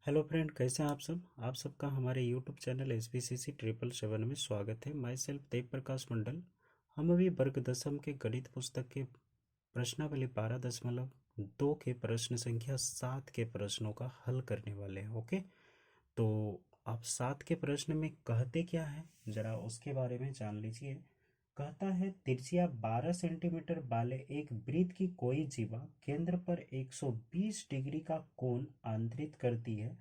Hello friend, कैसे हैं आप सब। आप सबका हमारे यूट्यूब चैनल SBCC 777 में स्वागत है। माई सेल्फ देव प्रकाश मंडल। हम अभी वर्ग दसम के गणित पुस्तक के प्रश्नावली 12.2 के प्रश्न संख्या 7 के प्रश्नों का हल करने वाले हैं। ओके, तो आप 7 के प्रश्न में कहते क्या है, जरा उसके बारे में जान लीजिए। कहता है त्रिज्या 12 सेंटीमीटर वाले एक वृत्त की कोई जीवा केंद्र पर 120 डिग्री का कोण आंतरित करती है,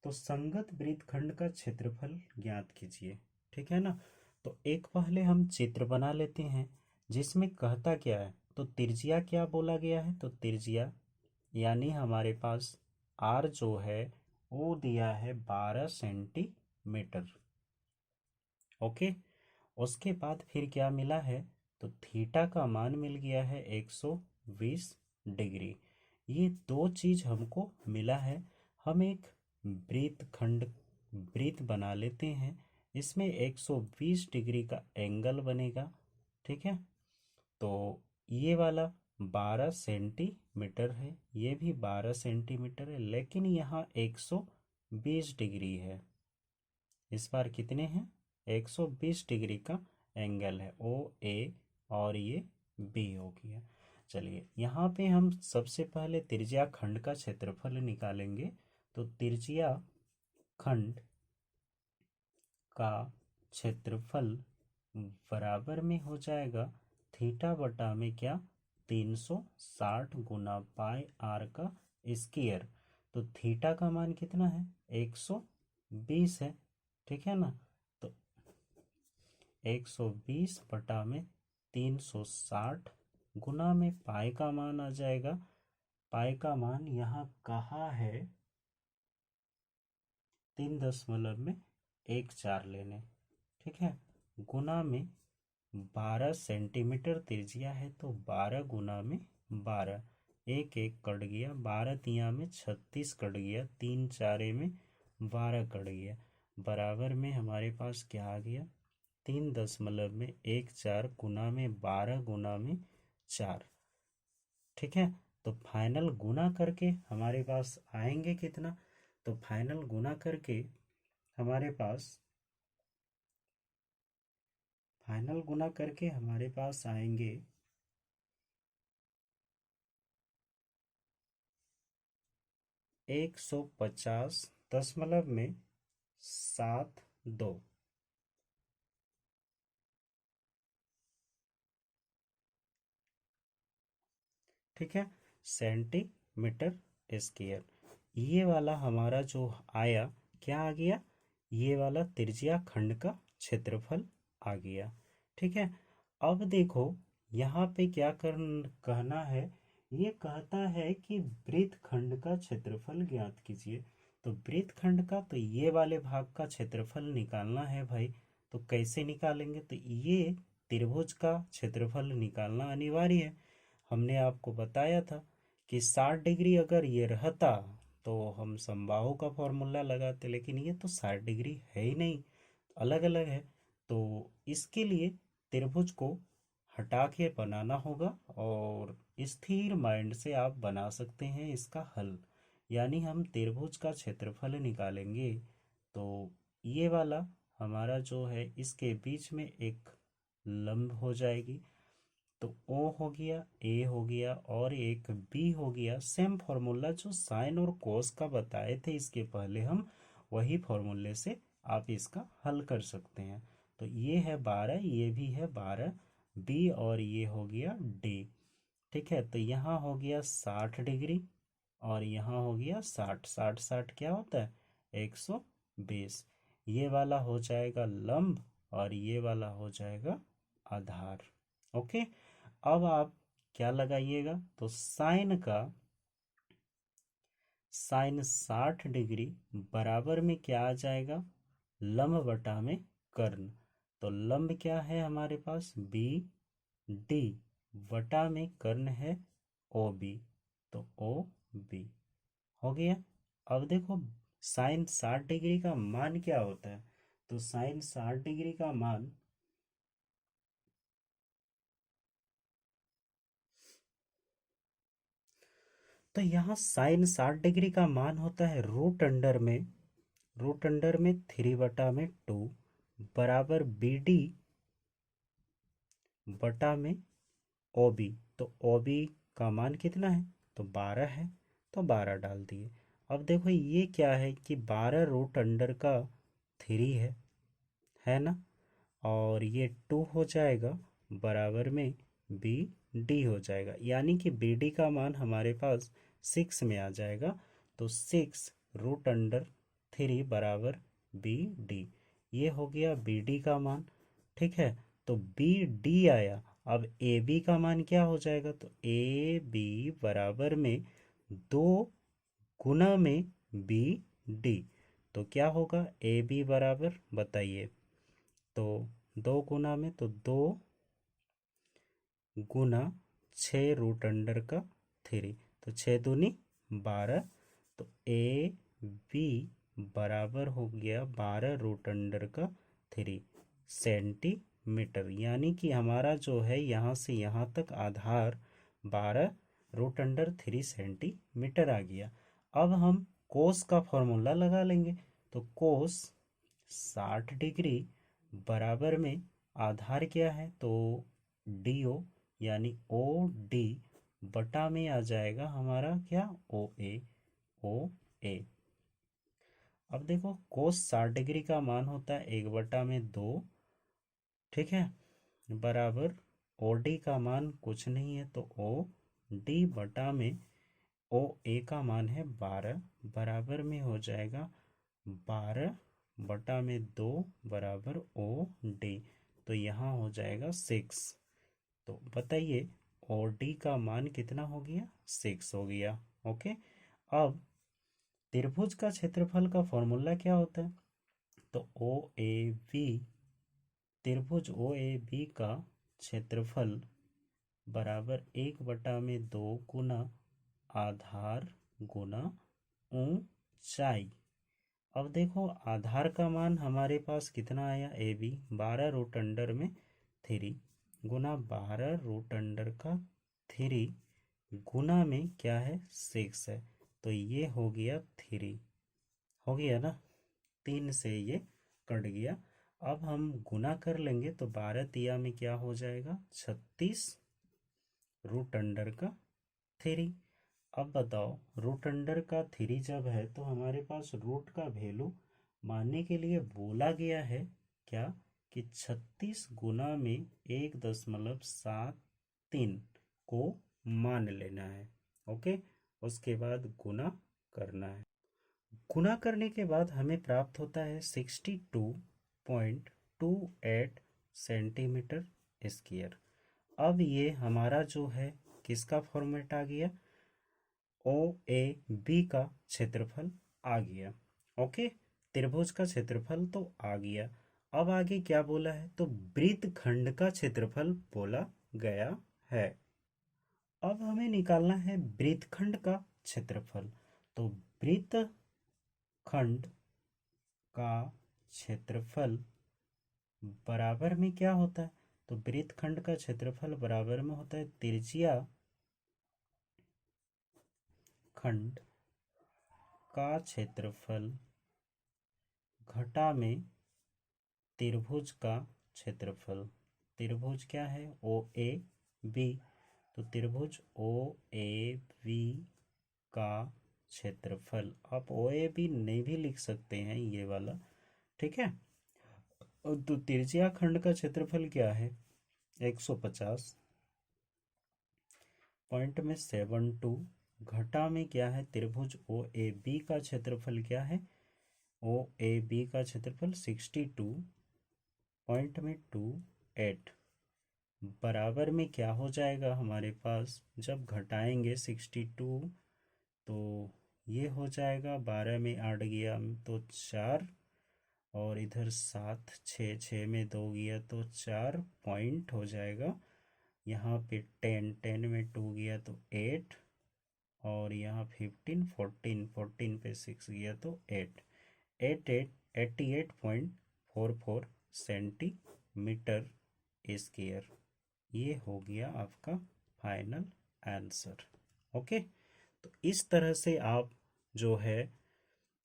तो संगत वृत्तखंड का क्षेत्रफल ज्ञात कीजिए। ठीक है ना। तो एक पहले हम चित्र बना लेते हैं जिसमें कहता क्या है। तो त्रिज्या क्या बोला गया है, तो त्रिज्या यानी हमारे पास आर जो है वो दिया है 12 सेंटीमीटर। ओके, उसके बाद फिर क्या मिला है, तो थीटा का मान मिल गया है 120 डिग्री। ये दो चीज हमको मिला है। हम एक वृत्त बना लेते हैं। इसमें 120 डिग्री का एंगल बनेगा। ठीक है, तो ये वाला 12 सेंटीमीटर है, ये भी 12 सेंटीमीटर है, लेकिन यहाँ 120 डिग्री है। इस बार कितने हैं, 120 डिग्री का एंगल है ओ ए, और ये बी हो गया। चलिए यहाँ पे हम सबसे पहले त्रिज्या खंड का क्षेत्रफल निकालेंगे। तो त्रिज्या खंड का क्षेत्रफल बराबर में हो जाएगा थीटा बटा में क्या, 360 गुना पाई आर का स्क्वायर। तो थीटा का मान कितना है, 120 है। ठीक है ना। तो 120 बटा में 360 गुना में पाई का मान आ जाएगा। पाई का मान यहाँ कहा है 3.14 लेने। ठीक है, गुना में 12 सेंटीमीटर त्रिज्या है, तो 12 गुना में 12, एक एक कट गया, 12 तिया में 36 कट गया, 3 चारे में 12 कट गया, बराबर में हमारे पास क्या आ गया, 3.14 गुना में 12 गुना में 4। ठीक है, तो फाइनल गुना करके हमारे पास आएंगे कितना, तो फाइनल गुना करके हमारे पास आएंगे 150.72। ठीक है, सेंटीमीटर स्क्वायर। ये वाला हमारा जो आया, क्या आ गया, ये वाला त्रिज्या खंड का क्षेत्रफल आ गया। ठीक है, अब देखो यहाँ पे क्या कहना है। ये कहता है कि वृत्तखंड का क्षेत्रफल ज्ञात कीजिए। तो वृत्तखंड का, तो ये वाले भाग का क्षेत्रफल निकालना है भाई। तो कैसे निकालेंगे, तो ये त्रिभुज का क्षेत्रफल निकालना अनिवार्य है। हमने आपको बताया था कि 60 डिग्री अगर ये रहता तो हम समबाहु का फॉर्मूला लगाते, लेकिन ये तो 60 डिग्री है ही नहीं, अलग अलग है। तो इसके लिए त्रिभुज को हटा के बनाना होगा, और स्थिर माइंड से आप बना सकते हैं इसका हल। यानी हम त्रिभुज का क्षेत्रफल निकालेंगे, तो ये वाला हमारा जो है इसके बीच में एक लंब हो जाएगी। तो ओ हो गया, ए हो गया, और एक बी हो गया। सेम फॉर्मूला जो साइन और कोस का बताए थे इसके पहले, हम वही फॉर्मूले से आप इसका हल कर सकते हैं। तो ये है 12, ये भी है 12 बी, और ये हो गया डी। ठीक है, तो यहाँ हो गया 60 डिग्री, और यहाँ हो गया 60, 60 60 क्या होता है, 120। ये वाला हो जाएगा लंब, और ये वाला हो जाएगा आधार। ओके, अब आप क्या लगाइएगा, तो साइन 60 डिग्री बराबर में क्या आ जाएगा, लंब बटा में कर्ण। तो लंब क्या है हमारे पास, बी डी, वटा में कर्ण है ओ बी, तो ओ बी हो गया। अब देखो साइन 60 डिग्री का मान क्या होता है, तो साइन 60 डिग्री का मान तो यहाँ साइन 60 डिग्री का मान होता है रूट अंडर में 3/2 बराबर BD बटा में OB। तो OB का मान कितना है? तो 12 है, तो 12 डाल दिए। अब देखो ये क्या है कि 12 रूट अंडर का 3 है ना, और ये 2 हो जाएगा बराबर में BD हो जाएगा, यानी कि BD का मान हमारे पास 6 में आ जाएगा। तो 6 रूट अंडर 3 बराबर BD, ये हो गया BD का मान। ठीक है, तो BD आया। अब AB का मान क्या हो जाएगा? तो AB बराबर में 2 गुना में BD। तो क्या होगा AB बराबर, बताइए? तो 2 गुना 6 रूट अंडर का 3, तो 6 दूनी 12। तो AB बराबर हो गया 12 रूट अंडर का 3 सेंटीमीटर, यानी कि हमारा जो है यहाँ से यहाँ तक आधार 12 रूट अंडर 3 सेंटीमीटर आ गया। अब हम कोस का फॉर्मूला लगा लेंगे। तो कोस 60 डिग्री बराबर में आधार क्या है? तो DO, यानी OD बटा में आ जाएगा हमारा क्या? OA। अब देखो कोस 60 डिग्री का मान होता है 1/2। ठीक है, बराबर OD का मान कुछ नहीं है, तो OD बटा में OA का मान है 12, बराबर में हो जाएगा 12/2 बराबर OD। तो यहाँ हो जाएगा 6। तो बताइए OD का मान कितना हो गया? 6 हो गया। ओके, अब त्रिभुज का क्षेत्रफल का फॉर्मूला क्या होता है? तो OAB, त्रिभुज OAB का क्षेत्रफल बराबर 1/2 गुना आधार गुना ऊंचाई। अब देखो आधार का मान हमारे पास कितना आया? AB 12 रूट अंडर में 3 गुना 12 रूट अंडर का 3 गुना में क्या है? 6 है। तो ये हो गया 3, हो गया ना, 3 से ये कट गया। अब हम गुना कर लेंगे तो 12 में क्या हो जाएगा? 36 रूट अंडर का 3। अब बताओ रूट अंडर का 3 जब है तो हमारे पास रूट का वैल्यू मानने के लिए बोला गया है क्या? कि 36 गुना में 1.73 को मान लेना है। ओके, उसके बाद गुना करना है। गुना करने के बाद हमें प्राप्त होता है 62.28 सेंटीमीटर स्क्वायर। अब ये हमारा जो है किसका फॉर्मेट आ गया? OAB का क्षेत्रफल आ गया। ओके, त्रिभुज का क्षेत्रफल तो आ गया। अब आगे क्या बोला है? तो वृत्तखंड का क्षेत्रफल बोला गया है। अब हमें निकालना है वृत्तखंड का क्षेत्रफल। तो वृत्तखंड का क्षेत्रफल बराबर में क्या होता है? तो वृत्तखंड का क्षेत्रफल बराबर में होता है त्रिज्या खंड का क्षेत्रफल घटा में त्रिभुज का क्षेत्रफल। त्रिभुज क्या है? OAB। तो त्रिभुज OAB का क्षेत्रफल, आप OAB नहीं भी लिख सकते हैं ये वाला। ठीक है, तो त्रिज्या खंड का क्षेत्रफल क्या है? 150 पॉइंट में 72 घटा में क्या है? त्रिभुज OAB का क्षेत्रफल क्या है? OAB का क्षेत्रफल 62.28 बराबर में क्या हो जाएगा हमारे पास? जब घटाएंगे 62 तो ये हो जाएगा 12 में 8 गया तो 4, और इधर 7, 6, 6 में 2 गया तो 4 पॉइंट हो जाएगा। यहाँ पे 10, 10 में 2 गया तो 8, और यहाँ 15, 14, 14 पे 6 गया तो 8, 88.44 सेंटीमीटर स्क्वायर। ये हो गया आपका फाइनल आंसर। ओके, तो इस तरह से आप जो है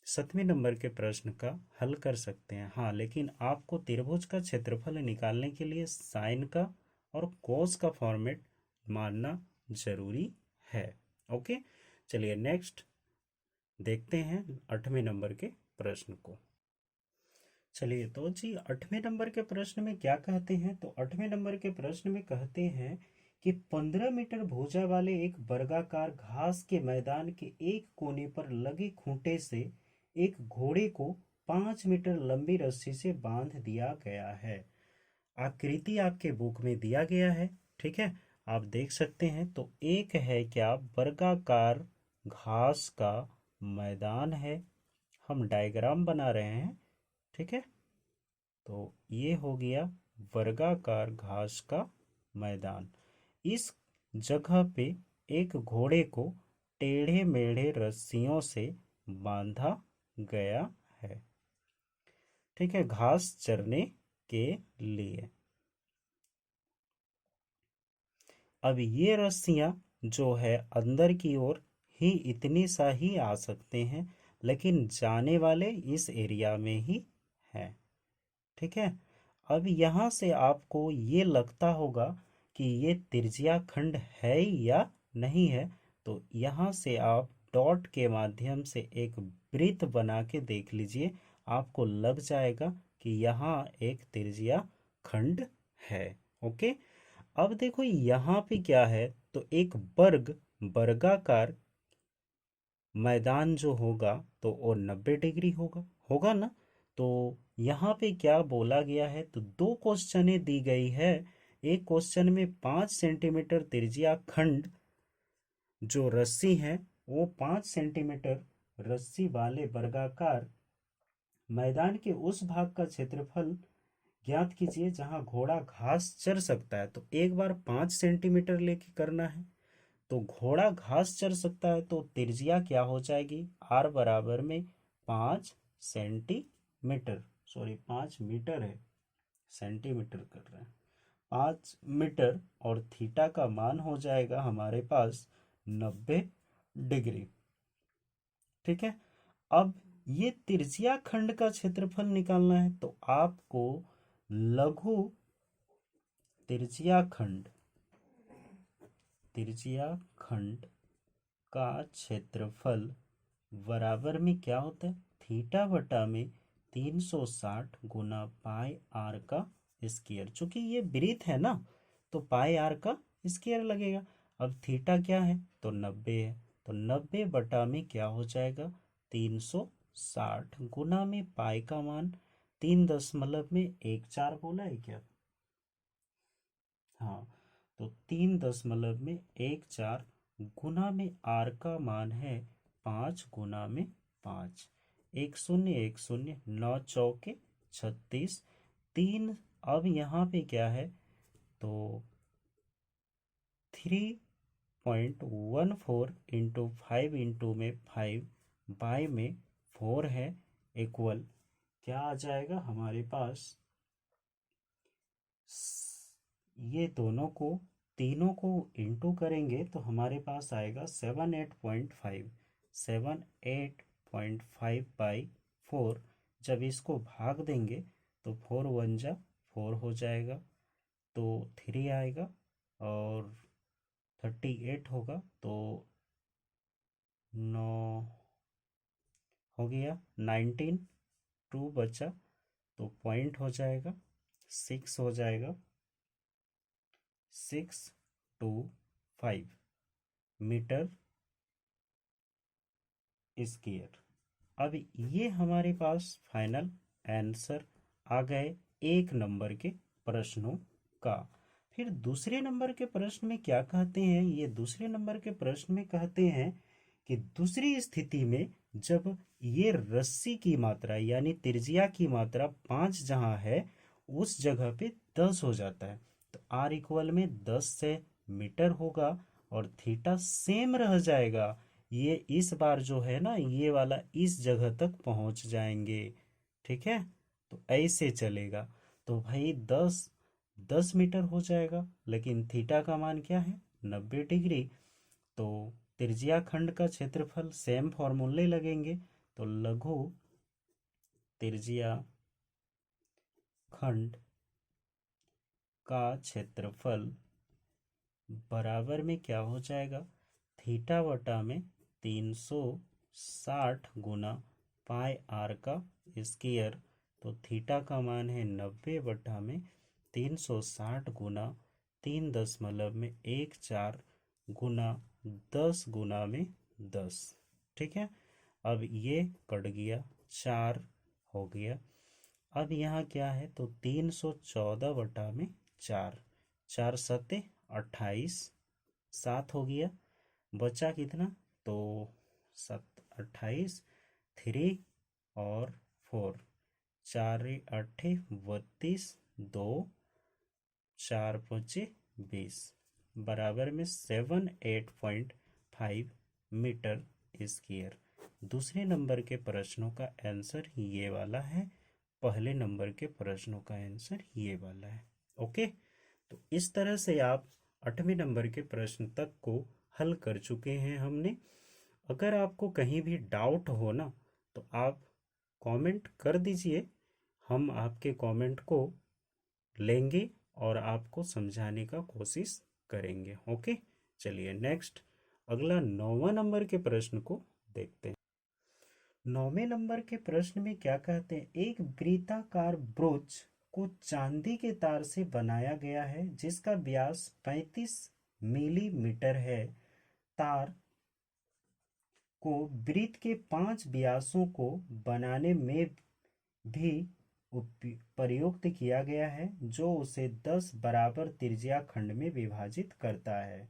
7वें नंबर के प्रश्न का हल कर सकते हैं। हाँ, लेकिन आपको त्रिभुज का क्षेत्रफल निकालने के लिए साइन का और कोस का फॉर्मेट मानना जरूरी है। ओके, चलिए नेक्स्ट देखते हैं 8वें नंबर के प्रश्न को। चलिए तो जी 8वें नंबर के प्रश्न में क्या कहते हैं, तो 8वें नंबर के प्रश्न में कहते हैं कि 15 मीटर भुजा वाले एक वर्गाकार घास के मैदान के एक कोने पर लगे खूंटे से एक घोड़े को 5 मीटर लंबी रस्सी से बांध दिया गया है। आकृति आपके बुक में दिया गया है, ठीक है, आप देख सकते हैं। तो एक है क्या, वर्गाकार घास का मैदान है, हम डायग्राम बना रहे हैं, ठीक है। तो ये हो गया वर्गाकार घास का मैदान। इस जगह पे एक घोड़े को टेढ़े मेढ़े रस्सियों से बांधा गया है, ठीक है, घास चरने के लिए। अब ये रस्सियां जो है अंदर की ओर ही इतनी सा ही आ सकते हैं, लेकिन जाने वाले इस एरिया में ही हैं, ठीक है। अब यहाँ से आपको ये लगता होगा कि ये त्रिज्या खंड है या नहीं है, तो यहाँ से आप डॉट के माध्यम से एक वृत्त बना के देख लीजिए, आपको लग जाएगा कि यहाँ एक त्रिज्या खंड है। ओके, अब देखो यहाँ पे क्या है, तो एक वर्गाकार मैदान जो होगा तो वो 90 डिग्री होगा, होगा ना। तो यहाँ पे क्या बोला गया है, तो दो क्वेश्चनें दी गई है। एक क्वेश्चन में 5 सेंटीमीटर त्रिज्या खंड जो रस्सी है वो 5 सेंटीमीटर रस्सी वाले वर्गाकार मैदान के उस भाग का क्षेत्रफल ज्ञात कीजिए जहां घोड़ा घास चर सकता है। तो एक बार 5 सेंटीमीटर लेके करना है। तो घोड़ा घास चर सकता है तो त्रिज्या क्या हो जाएगी, आर बराबर में 5 सेंटीमीटर, सॉरी 5 मीटर है, सेंटीमीटर कर रहे हैं, 5 मीटर, और थीटा का मान हो जाएगा हमारे पास 90 डिग्री, ठीक है। अब ये त्रिज्या खंड का क्षेत्रफल निकालना है, तो आपको लघु त्रिज्या खंड का क्षेत्रफल बराबर में क्या होता है, थीटा बटा में 360 गुना पाई आर का स्क्वायर। चूंकि ये वृत्त है ना, तो पाई आर का स्क्वायर लगेगा। अब थीटा क्या है, तो 90 है, तो 90 बटा में क्या हो जाएगा, 360 गुना में पाई का मान 3.14 बोला है क्या, हाँ, तो 3.14 गुना में आर का मान है 5 गुना में 5, 1 0 1 0, 9 चौके 36, 3। अब यहाँ पे क्या है, तो 3.14 इंटू 5 इंटू में 5 बाय में 4 है, इक्वल क्या आ जाएगा हमारे पास, ये दोनों को तीनों को इंटू करेंगे तो हमारे पास आएगा 78.5, 78.5/4। जब इसको भाग देंगे तो 4 1 जा 4 हो जाएगा, तो 3 आएगा, और 38 होगा, तो 9 हो गया, 19, 2 बचा, तो पॉइंट हो जाएगा 6 हो जाएगा, 625 मीटर स्क्वायर। अब ये हमारे पास फाइनल आंसर आ गए 1 नंबर के प्रश्नों का। फिर दूसरे नंबर के प्रश्न में क्या कहते हैं, ये दूसरे नंबर के प्रश्न में कहते हैं कि दूसरी स्थिति में जब ये रस्सी की मात्रा यानी त्रिज्या की मात्रा 5 जहां है उस जगह पे 10 हो जाता है, तो आर इक्वल में 10 से मीटर होगा, और थीटा सेम रह जाएगा। ये इस बार जो है ना, ये वाला इस जगह तक पहुंच जाएंगे, ठीक है। तो ऐसे चलेगा, तो भाई 10 मीटर हो जाएगा, लेकिन थीटा का मान क्या है, 90 डिग्री। तो त्रिज्या खंड का क्षेत्रफल सेम फॉर्मूले लगेंगे, तो लघु त्रिज्या खंड का क्षेत्रफल बराबर में क्या हो जाएगा, थीटा बटा में 360 गुना पाई आर का स्क्वायर। तो थीटा का मान है 90 बटा में 360 गुना 3.14 गुना 10 गुना में 10। ठीक है, अब ये कट गया, 4 हो गया। अब यहाँ क्या है, तो 314 बटा में 4, 4 सत्ते 28, 7 हो गया। बचा कितना, तो 28, 3 और 4, 4 8 32, 2 4 5 20, बराबर में 78.5 मीटर स्क्वायर। दूसरे नंबर के प्रश्नों का आंसर ये वाला है, पहले नंबर के प्रश्नों का आंसर ये वाला है। ओके, तो इस तरह से आप 8वें नंबर के प्रश्न तक को हल कर चुके हैं हमने। अगर आपको कहीं भी डाउट हो ना, तो आप कमेंट कर दीजिए, हम आपके कमेंट को लेंगे और आपको समझाने का कोशिश करेंगे। ओके, चलिए नेक्स्ट अगला 9वां नंबर के प्रश्न को देखते हैं। 9वें नंबर के प्रश्न में क्या कहते हैं, एक वृत्ताकार ब्रोच को चांदी के तार से बनाया गया है जिसका व्यास 35 मिलीमीटर है। तार को वृत्त के 5 व्यासों को बनाने में भी प्रयुक्त किया गया है, जो उसे 10 बराबर त्रिज्या खंड में विभाजित करता है,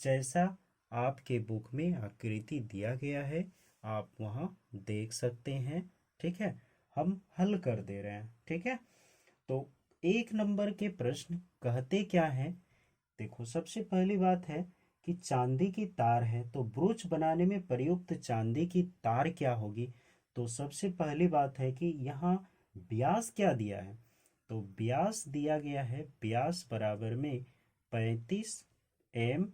जैसा आपके बुक में आकृति दिया गया है, आप वहाँ देख सकते हैं। ठीक है, हम हल कर दे रहे हैं। ठीक है, तो 1 नंबर के प्रश्न कहते क्या है, देखो सबसे पहली बात है कि चांदी की तार है, तो ब्रोच बनाने में प्रयुक्त चांदी की तार क्या होगी। तो सबसे पहली बात है कि यहाँ व्यास क्या दिया है, तो व्यास दिया गया है, व्यास बराबर में 35 एम।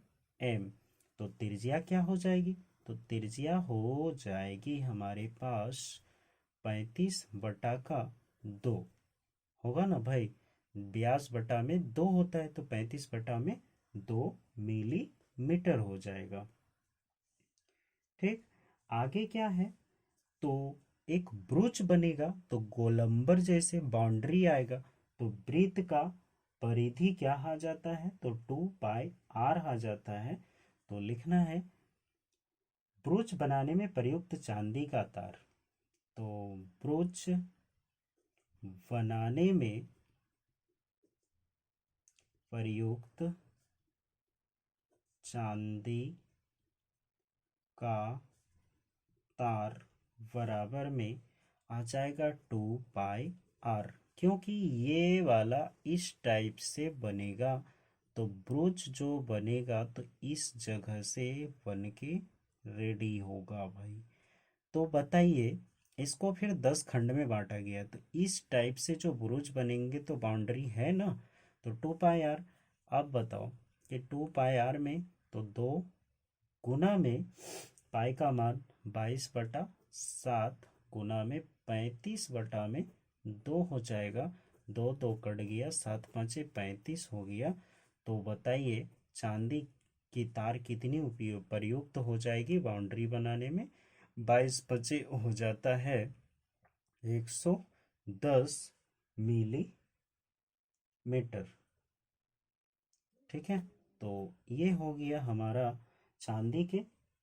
तो त्रिज्या क्या हो जाएगी, तो त्रिज्या हो जाएगी हमारे पास 35 बटा का 2 होगा ना भाई, व्यास बटा में 2 होता है, तो 35 बटा में 2 मिलीमीटर हो जाएगा। ठीक, आगे क्या है, तो एक ब्रोच बनेगा, तो गोलंबर जैसे बाउंड्री आएगा, तो वृत्त का परिधि क्या आ जाता है, तो 2πr आ जाता है। तो लिखना है ब्रोच बनाने में प्रयुक्त चांदी का तार, तो ब्रोच बनाने में प्रयुक्त चांदी का तार बराबर में आ जाएगा 2πr, क्योंकि ये वाला इस टाइप से बनेगा, तो ब्रोच जो बनेगा तो इस जगह से बन के रेडी होगा भाई। तो बताइए, इसको फिर 10 खंड में बांटा गया, तो इस टाइप से जो ब्रोच बनेंगे तो बाउंड्री है ना, तो 2πr। अब बताओ कि 2πr में तो 2 गुना में पाई का मान 22/7 गुना में 35/2 हो जाएगा, 2 तो कट गया, 7 5 35 हो गया। तो बताइए चांदी की तार कितनी उपयोग प्रयुक्त हो जाएगी बाउंड्री बनाने में, 22 बचे हो जाता है 110 मिलीमीटर। ठीक है, तो ये हो गया हमारा चांदी के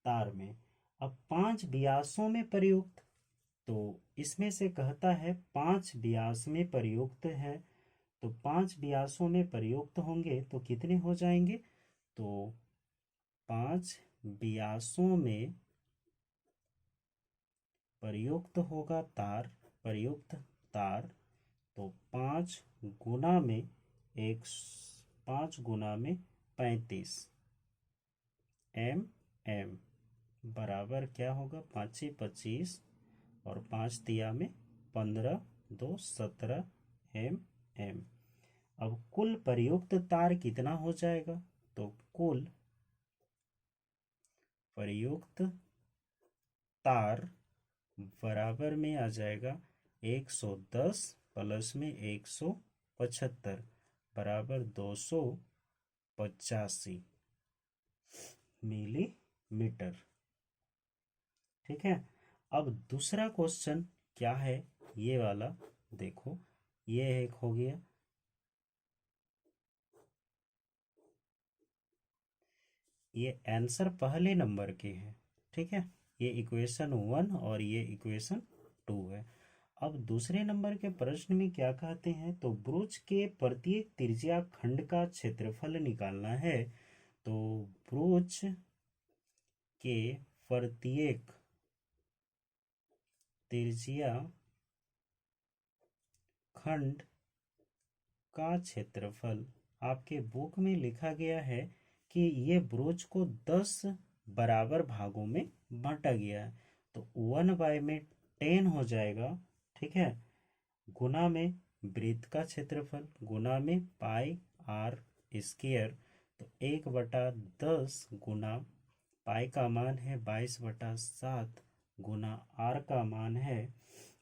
तार में। अब 5 व्यासों में प्रयुक्त, तो इसमें से कहता है 5 व्यास में प्रयुक्त है, तो 5 व्यासों में प्रयुक्त होंगे तो कितने हो जाएंगे, तो 5 व्यासों में प्रयुक्त होगा तार, प्रयुक्त तार, तो 5 गुना में 35 एम बराबर क्या होगा, 5 25 और 5 तिया में 15, 2 17 एम। अब कुल प्रयुक्त तार कितना हो जाएगा, तो कुल प्रयुक्त तार बराबर में आ जाएगा 110 प्लस में 175 बराबर 285 मिलीमीटर। ठीक है। अब दूसरा क्वेश्चन क्या है, ये वाला देखो, ये एक हो गया। ये आंसर पहले नंबर के हैं। ठीक है, ये इक्वेशन 1 और ये इक्वेशन 2 है। अब दूसरे नंबर के प्रश्न में क्या कहते हैं, तो ब्रोच के प्रत्येक त्रिज्या खंड का क्षेत्रफल निकालना है। तो ब्रोच के प्रत्येक त्रिज्या खंड का क्षेत्रफल आपके बुक में लिखा गया है कि ये ब्रोच को 10 बराबर भागों में बांटा गया है। तो 1 में 10 हो जाएगा। ठीक है, गुना में वृत्त का क्षेत्रफल गुना में पाई आर स्क्वायर। तो 1/10 गुना पाई का मान है 22/7 गुना आर का मान है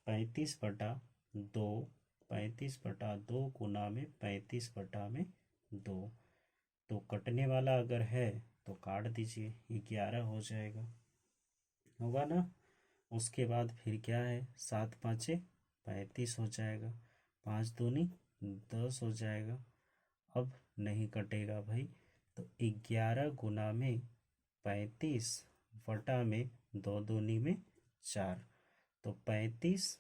35/2। 35/2 गुना में 35/2। तो कटने वाला अगर है तो काट दीजिए, 11 हो जाएगा, होगा ना। उसके बाद फिर क्या है, 7×5 35 हो जाएगा, 5×2 10 हो जाएगा। अब नहीं कटेगा भाई, तो 11 गुना में 35 बटा में 2×2 में 4। तो 35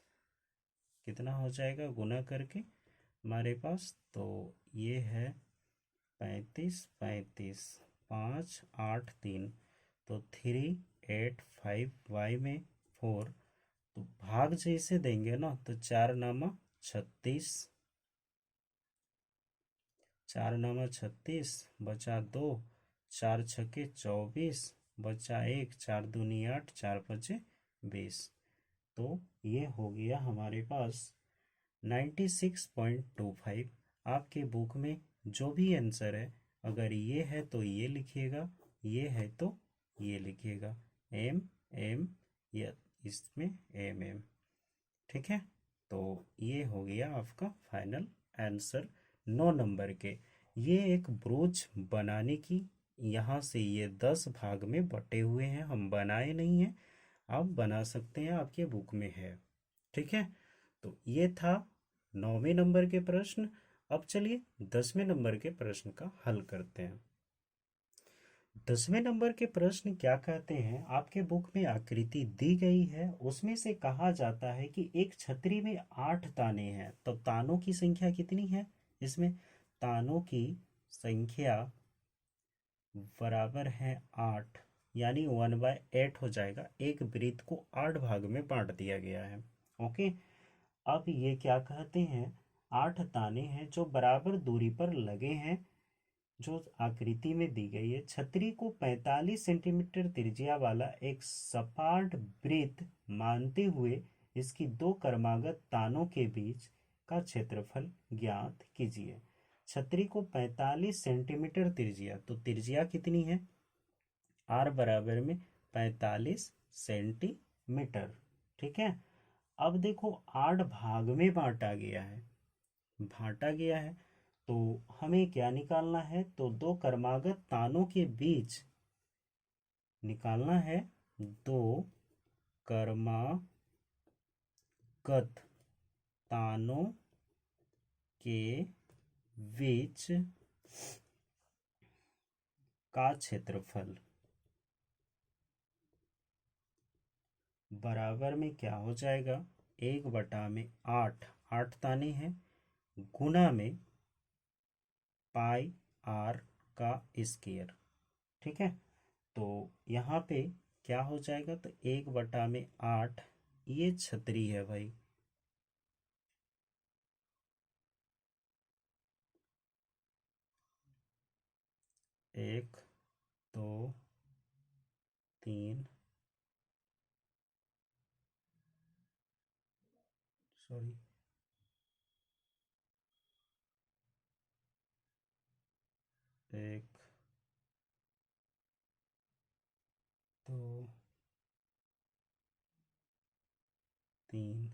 कितना हो जाएगा गुना करके हमारे पास, तो ये है 35 5 8 3। तो 3 8 5 y में 4। तो भाग जैसे देंगे ना, तो 4×9 = 36, 4×9 = 36 बचा 2, 4×6 = 24 बचा 1, 4×2 = 8, 4×5 = 20। तो ये हो गया हमारे पास 96.25। आपके बुक में जो भी आंसर है, अगर ये है तो ये लिखिएगा, ये है तो ये लिखिएगा, एम एम या इसमें एम एम। ठीक है, तो ये हो गया आपका फाइनल आंसर 9 नंबर के। ये एक ब्रोच बनाने की, यहाँ से ये 10 भाग में बटे हुए हैं, हम बनाए नहीं हैं, आप बना सकते हैं, आपके बुक में है। ठीक है, तो ये था 9वें नंबर के प्रश्न। अब चलिए 10वें नंबर के प्रश्न का हल करते हैं। 10वें नंबर के प्रश्न क्या कहते हैं, आपके बुक में आकृति दी गई है, उसमें से कहा जाता है कि एक छतरी में 8 ताने हैं, तो तानों की संख्या कितनी है। इसमें तानों की संख्या बराबर है 8, यानी 1/8 हो जाएगा। एक वृत्त को 8 भाग में बांट दिया गया है। ओके, अब ये क्या कहते हैं, 8 ताने हैं जो बराबर दूरी पर लगे हैं, जो आकृति में दी गई है। छतरी को 45 सेंटीमीटर त्रिज्या वाला एक सपाट वृत्त मानते हुए इसकी दो क्रमागत तानों के बीच का क्षेत्रफल ज्ञात कीजिए। छतरी को 45 सेंटीमीटर त्रिज्या, तो त्रिज्या कितनी है, आर बराबर में 45 सेंटीमीटर। ठीक है, अब देखो 8 भाग में बांटा गया है, तो हमें क्या निकालना है, तो दो क्रमागत तानों के बीच निकालना है। दो क्रमागत तानों के बीच का क्षेत्रफल बराबर में क्या हो जाएगा, 1/8, 8 ताने हैं, गुना में पाई आर का स्क्वायर। ठीक है, तो यहाँ पे क्या हो जाएगा, तो 1/8, ये छतरी है भाई, 1 2 3 सॉरी 1 दो, तीन,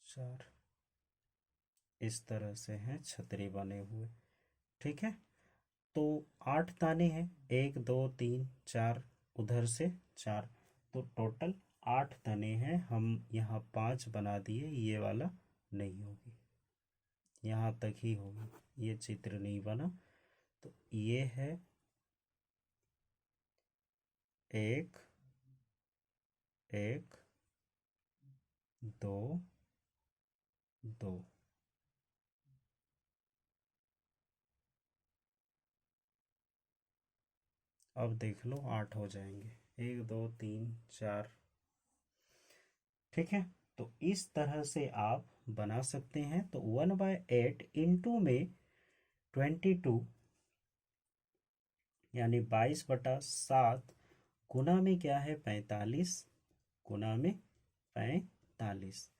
चार, इस तरह से हैं छतरी बने हुए। ठीक है, तो 8 ताने हैं, 1 2 3 4, उधर से 4, तो टोटल 8 तने हैं। हम यहाँ 5 बना दिए, ये वाला नहीं होगी, यहाँ तक ही होगी, ये चित्र नहीं बना। तो ये है 1 1 2 2। अब देख लो 8 हो जाएंगे, 1 2 3 4। ठीक है, तो इस तरह से आप बना सकते हैं। तो 1/8 इंटू में 22, यानी 22/7, गुना में क्या है 45, गुना में 45।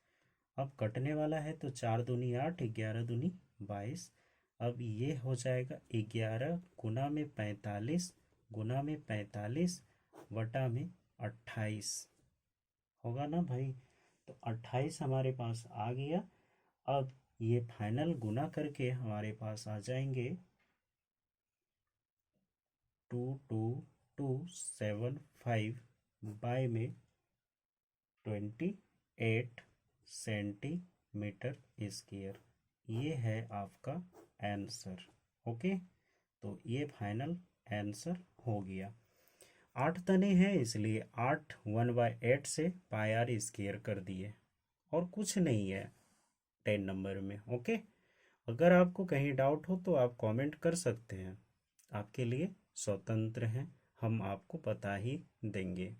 अब कटने वाला है तो 4 दूनी 8, 11 दूनी 22। अब ये हो जाएगा 11 गुना में 45, गुना में 45 वटा में 28, होगा ना भाई। तो 28 हमारे पास आ गया। अब ये फाइनल गुना करके हमारे पास आ जाएंगे 22275 बाय में 28 सेंटीमीटर स्क्वायर। ये है आपका आंसर। ओके, तो ये फाइनल आंसर हो गया। 8 तने हैं, इसलिए 8 1/8 से पाई आर स्क्वायर कर दिए, और कुछ नहीं है 10 नंबर में। ओके, अगर आपको कहीं डाउट हो तो आप कमेंट कर सकते हैं, आपके लिए स्वतंत्र हैं, हम आपको बता ही देंगे।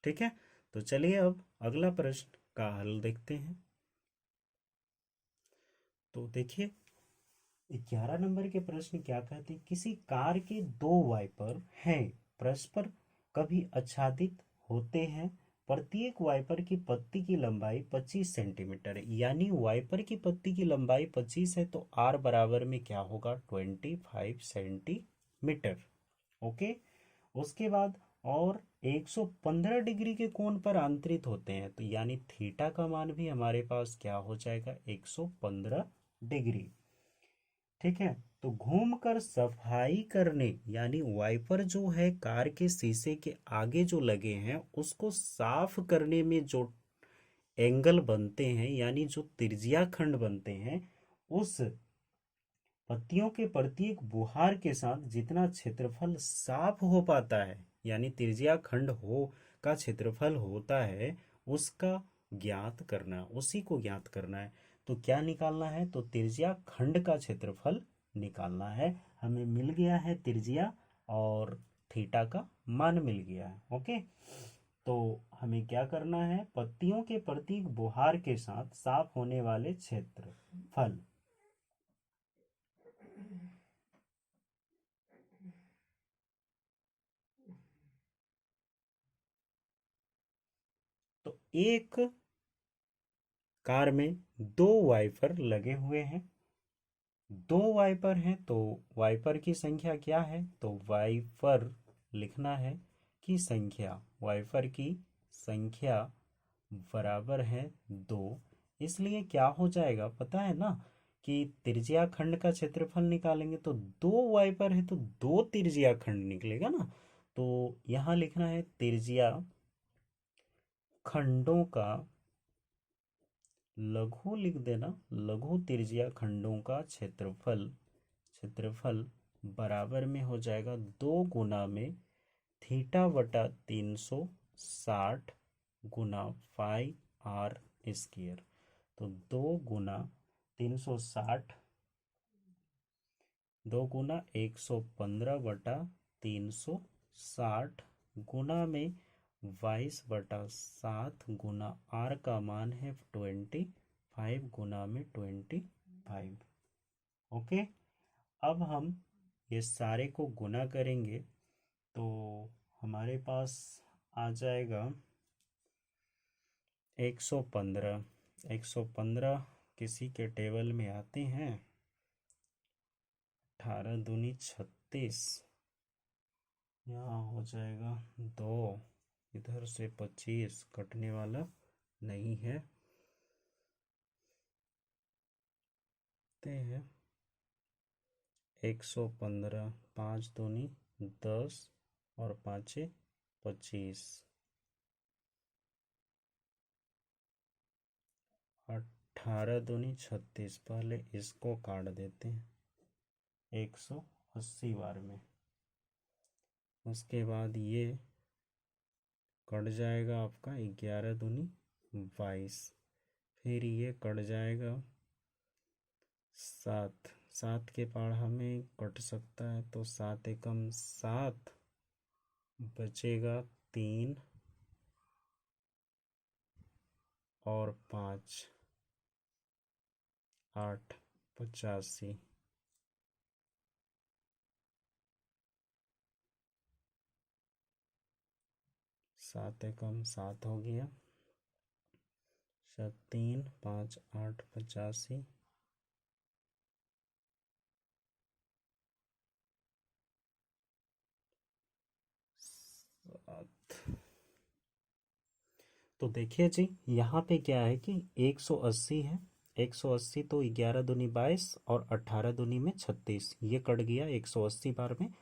ठीक है, तो चलिए अब अगला प्रश्न का हल देखते हैं। तो देखिए 11 नंबर के प्रश्न क्या कहते हैं, किसी कार के दो वाइपर हैं, परस्पर कभी आच्छादित होते हैं, प्रत्येक वाइपर की पत्ती की लंबाई 25 सेंटीमीटर है। यानी वाइपर की पत्ती की लंबाई 25 है, तो आर बराबर में क्या होगा 25 सेंटीमीटर। ओके, उसके बाद और 115 डिग्री के कोण पर आंतरित होते हैं, तो यानी थीटा का मान भी हमारे पास क्या हो जाएगा 115 डिग्री। ठीक है, तो घूमकर सफाई करने, यानी वाइपर जो है कार के शीशे के आगे जो लगे हैं उसको साफ करने में जो एंगल बनते हैं, यानी जो तिर्जिया खंड बनते हैं, उस पत्तियों के प्रत्येक बुहार के साथ जितना क्षेत्रफल साफ हो पाता है, यानी तिर्जिया खंड हो का क्षेत्रफल होता है, उसका ज्ञात करना, उसी को ज्ञात करना है। तो क्या निकालना है, तो तिर्जिया खंड का क्षेत्रफल निकालना है। हमें मिल गया है तिर्जिया, और थीटा का मान मिल गया है। ओके, तो हमें क्या करना है, पत्तियों के प्रत्येक बुहार के साथ साफ होने वाले क्षेत्रफल। तो एक कार में दो वाइपर लगे हुए हैं, दो वाइपर हैं, तो वाइपर की संख्या क्या है, तो वाइपर लिखना है कि संख्या, वाइपर की संख्या बराबर है 2। इसलिए क्या हो जाएगा पता है ना, कि त्रिज्या खंड का क्षेत्रफल निकालेंगे तो दो वाइपर है तो दो त्रिज्या खंड निकलेगा ना। तो यहाँ लिखना है त्रिज्या खंडों का, लघु लिख देना, लघु त्रिज्या खंडों का क्षेत्रफल, क्षेत्रफल बराबर में हो जाएगा 2 में थीटा बटा 360 गुना फाई आर स्क्वायर। तो 2 गुना 360, 2 गुना 115 बटा 360 गुना में 22/7 गुना आर का मान है 25 गुना में 25। ओके, अब हम ये सारे को गुना करेंगे तो हमारे पास आ जाएगा 115। 115 किसी के टेबल में आते हैं, 18 दूनी 36, यहाँ हो जाएगा 2, इधर से 25 कटने वाला नहीं है, ते हैं 115, 5 दूनी 10 और 5 25, 18 दूनी 36। पहले इसको काट देते हैं 180 बार में, उसके बाद ये कट जाएगा आपका 11 दूनी 22, फिर ये कट जाएगा 7, 7 के पहाड़ा में कट सकता है तो 7 एकम 7, बचेगा 3 और 5, 8, 85। 7 एकम 7 हो गया, 3, 5, 8, 85। तो देखिए जी, यहाँ पे क्या है कि 180 है, 180 तो 11 दूनी 22 और 18 दूनी में 36, ये कट गया 180 बार में।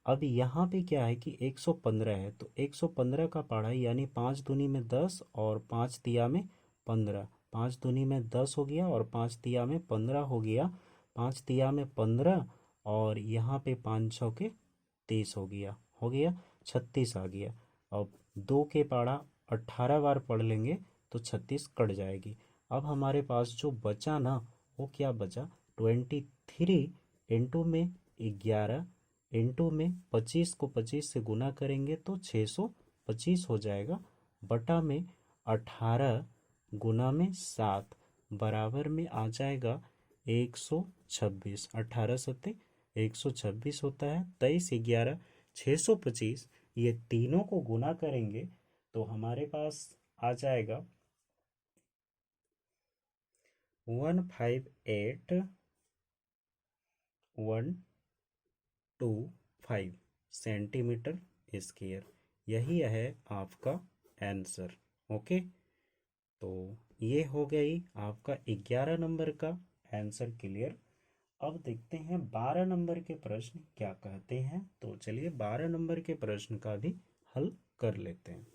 अब यहाँ पे क्या है कि 115 है, तो 115 का पढ़ा यानी 5 दूनी में 10 और 5 तिया में 15, 5 दूनी में 10 हो गया और 5 तिया में 15 हो गया, 5 तिया में 15 और यहाँ पे 5 छः 30 हो गया 36 आ गया। अब 2 के पाड़ा 18 बार पढ़ लेंगे तो 36 कट जाएगी। अब हमारे पास जो बचा ना, वो क्या बचा, 23 इंटू में 11 इंटू में 25 को 25 से गुना करेंगे तो 625 हो जाएगा, बटा में 18 गुना में 7 बराबर में आ जाएगा 126। 18 सत्ते 126 होता है, 23 11 625, ये तीनों को गुना करेंगे तो हमारे पास आ जाएगा 158,125 सेंटीमीटर स्क्वायर। यही है आपका आंसर। ओके, तो ये हो गई आपका 11 नंबर का आंसर क्लियर। अब देखते हैं 12 नंबर के प्रश्न क्या कहते हैं, तो चलिए 12 नंबर के प्रश्न का भी हल कर लेते हैं।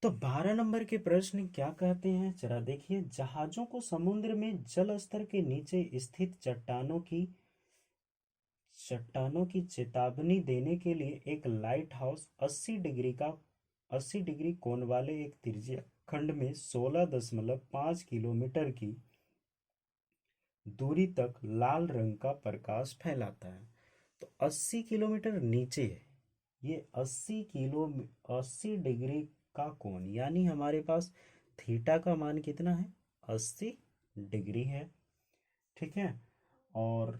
तो 12 नंबर के प्रश्न क्या कहते हैं जरा देखिए, जहाजों को समुद्र में जल स्तर के नीचे स्थित चट्टानों की चेतावनी देने के लिए एक लाइट हाउस 80 डिग्री कोण वाले एक त्रिज्या खंड में 16.5 किलोमीटर की दूरी तक लाल रंग का प्रकाश फैलाता है। तो 80 किलोमीटर नीचे है ये, 80 डिग्री का कोण, यानी हमारे पास थीटा का मान कितना है, 80 डिग्री है। ठीक है, और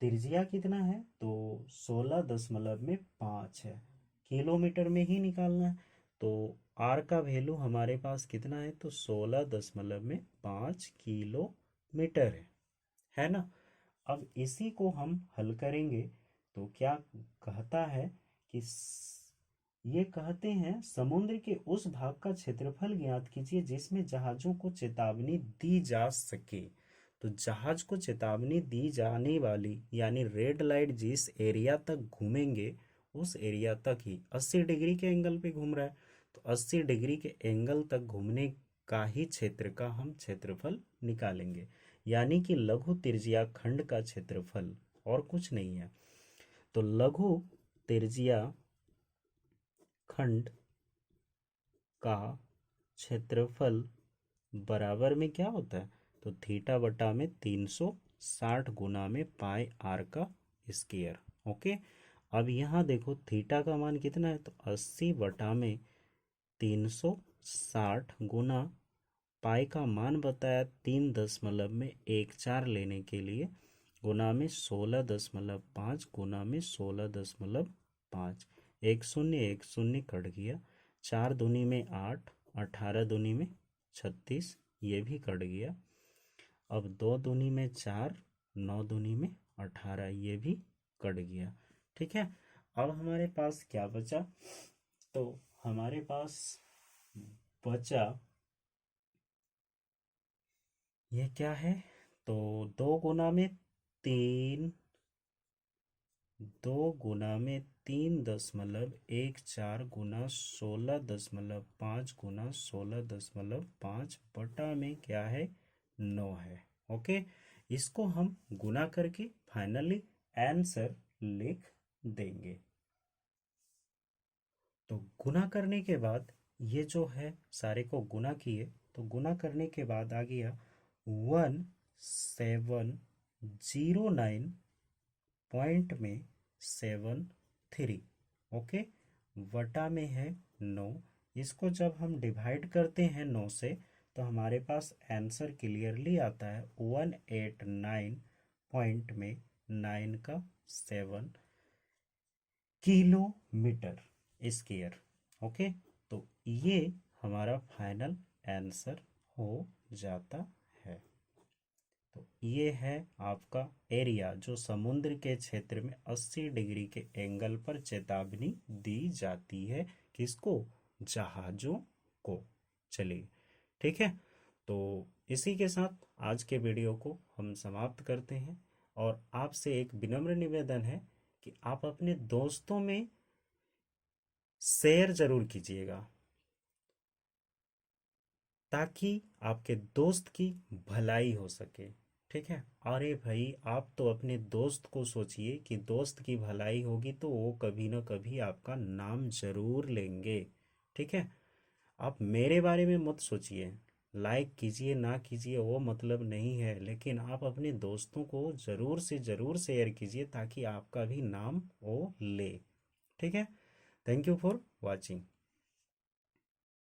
त्रिज्या कितना है, तो 16.5 है, किलोमीटर में ही निकालना है। तो आर का वैल्यू हमारे पास कितना है, तो 16.5 किलोमीटर है ना। अब इसी को हम हल करेंगे तो क्या कहता है कि ये कहते हैं समुद्र के उस भाग का क्षेत्रफल ज्ञात कीजिए जिसमें जहाजों को चेतावनी दी जा सके। तो जहाज को चेतावनी दी जाने वाली यानी रेड लाइट जिस एरिया तक घूमेंगे उस एरिया तक ही 80 डिग्री के एंगल पे घूम रहा है, तो 80 डिग्री के एंगल तक घूमने का ही क्षेत्र का हम क्षेत्रफल निकालेंगे, यानी कि लघु त्रिज्या खंड का क्षेत्रफल, और कुछ नहीं है। तो लघु त्रिज्या खंड का क्षेत्रफल बराबर में क्या होता है, तो थीटा बटा में 360 गुना में पाई आर का स्क्वायर। ओके, अब यहाँ देखो थीटा का मान कितना है, तो 80 बटा में 360 गुना पाई का मान बताया 3.14 लेने के लिए, गुना में 16.5 गुना में 16.5, एक शून्य कट गया, 4 दूनी में 8, 18 दूनी में 36, ये भी कट गया। अब 2 दूनी में 4, 9 दूनी में 18, ये भी कट गया। ठीक है, अब हमारे पास क्या बचा? तो हमारे पास बचा ये क्या है? तो 2 गुना में 3, 2 गुना में 3.14 गुना 16.5 बटा में क्या है? 9 है। ओके, इसको हम गुना करके फाइनली आंसर लिख देंगे। तो गुना करने के बाद ये जो है सारे को गुना किए, तो गुना करने के बाद आ गया 1709 पॉइंट में 73। ओके, वटा में है 9। इसको जब हम डिवाइड करते हैं 9 से, तो हमारे पास आंसर क्लियरली आता है 189 पॉइंट में 9 का 7 किलोमीटर स्क्वायर। ओके, तो ये हमारा फाइनल आंसर हो जाता है। तो ये है आपका एरिया जो समुद्र के क्षेत्र में 80 डिग्री के एंगल पर चेतावनी दी जाती है। किसको? जहाजों को। चलिए, ठीक है, तो इसी के साथ आज के वीडियो को हम समाप्त करते हैं। और आपसे एक विनम्र निवेदन है कि आप अपने दोस्तों में शेयर जरूर कीजिएगा, ताकि आपके दोस्त की भलाई हो सके। ठीक है, अरे भाई, आप तो अपने दोस्त को सोचिए कि दोस्त की भलाई होगी तो वो कभी ना कभी आपका नाम जरूर लेंगे। ठीक है, आप मेरे बारे में मत सोचिए, लाइक कीजिए ना कीजिए वो मतलब नहीं है, लेकिन आप अपने दोस्तों को ज़रूर से ज़रूर शेयर कीजिए ताकि आपका भी नाम वो ले। ठीक है, थैंक यू फॉर वॉचिंग।